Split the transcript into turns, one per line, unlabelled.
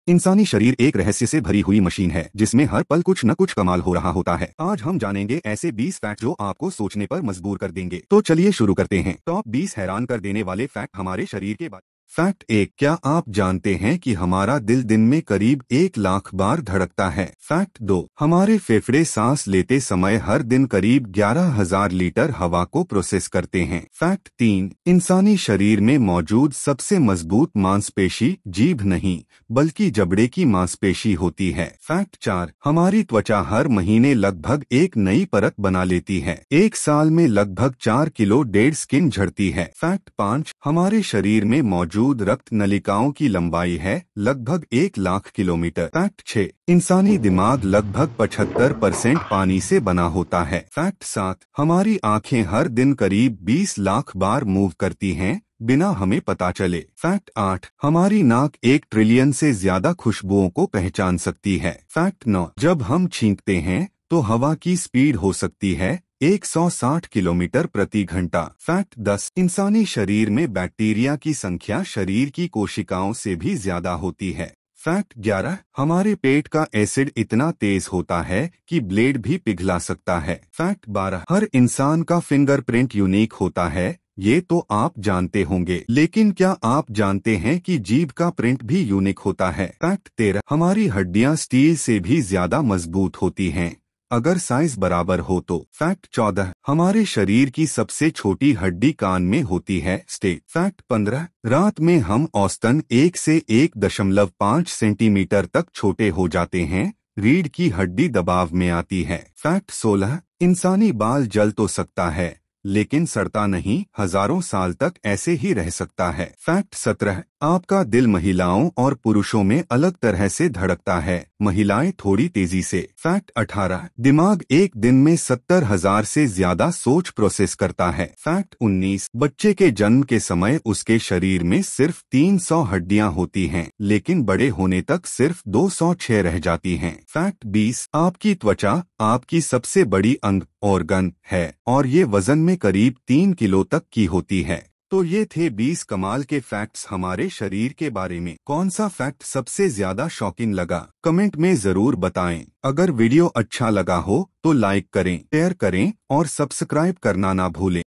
इंसानी शरीर एक रहस्य से भरी हुई मशीन है जिसमें हर पल कुछ न कुछ कमाल हो रहा होता है। आज हम जानेंगे ऐसे 20 फैक्ट जो आपको सोचने पर मजबूर कर देंगे। तो चलिए शुरू करते हैं। टॉप 20 हैरान कर देने वाले फैक्ट हमारे शरीर के बारे। फैक्ट 1, क्या आप जानते हैं कि हमारा दिल दिन में करीब 1 लाख बार धड़कता है। फैक्ट 2, हमारे फेफड़े सांस लेते समय हर दिन करीब 11,000 लीटर हवा को प्रोसेस करते हैं। फैक्ट 3, इंसानी शरीर में मौजूद सबसे मजबूत मांसपेशी जीभ नहीं बल्कि जबड़े की मांसपेशी होती है। फैक्ट 4, हमारी त्वचा हर महीने लगभग एक नई परत बना लेती है। एक साल में लगभग 4 किलो डेड स्किन झड़ती है। फैक्ट 5, हमारे शरीर में मौजूद रक्त नलिकाओं की लंबाई है लगभग 1 लाख किलोमीटर। फैक्ट 6, इंसानी दिमाग लगभग 75% पानी से बना होता है। फैक्ट 7, हमारी आंखें हर दिन करीब 20 लाख बार मूव करती हैं बिना हमें पता चले। फैक्ट 8, हमारी नाक 1 ट्रिलियन से ज्यादा खुशबुओं को पहचान सकती है। फैक्ट 9, जब हम छींकते हैं तो हवा की स्पीड हो सकती है 160 किलोमीटर प्रति घंटा। फैक्ट 10, इंसानी शरीर में बैक्टीरिया की संख्या शरीर की कोशिकाओं से भी ज्यादा होती है। फैक्ट 11, हमारे पेट का एसिड इतना तेज होता है कि ब्लेड भी पिघला सकता है। फैक्ट 12, हर इंसान का फिंगरप्रिंट यूनिक होता है, ये तो आप जानते होंगे, लेकिन क्या आप जानते हैं कि जीभ का प्रिंट भी यूनिक होता है। फैक्ट 13, हमारी हड्डियां स्टील से भी ज्यादा मजबूत होती हैं अगर साइज बराबर हो तो। फैक्ट 14, हमारे शरीर की सबसे छोटी हड्डी कान में होती है स्टेट। फैक्ट 15, रात में हम औसतन 1 से 1.5 सेंटीमीटर तक छोटे हो जाते हैं, रीढ़ की हड्डी दबाव में आती है। फैक्ट 16, इंसानी बाल जल तो सकता है लेकिन सड़ता नहीं, हजारों साल तक ऐसे ही रह सकता है। फैक्ट 17, आपका दिल महिलाओं और पुरुषों में अलग तरह से धड़कता है, महिलाएं थोड़ी तेजी से। फैक्ट 18, दिमाग एक दिन में 70,000 से ज्यादा सोच प्रोसेस करता है। फैक्ट 19, बच्चे के जन्म के समय उसके शरीर में सिर्फ 300 हड्डियां होती हैं, लेकिन बड़े होने तक सिर्फ 206 रह जाती हैं। फैक्ट 20, आपकी त्वचा आपकी सबसे बड़ी अंग ऑर्गन है और ये वजन में करीब 3 किलो तक की होती है। तो ये थे 20 कमाल के फैक्ट्स हमारे शरीर के बारे में। कौन सा फैक्ट सबसे ज्यादा शॉकिंग लगा, कमेंट में जरूर बताएं। अगर वीडियो अच्छा लगा हो तो लाइक करें, शेयर करें और सब्सक्राइब करना ना भूलें।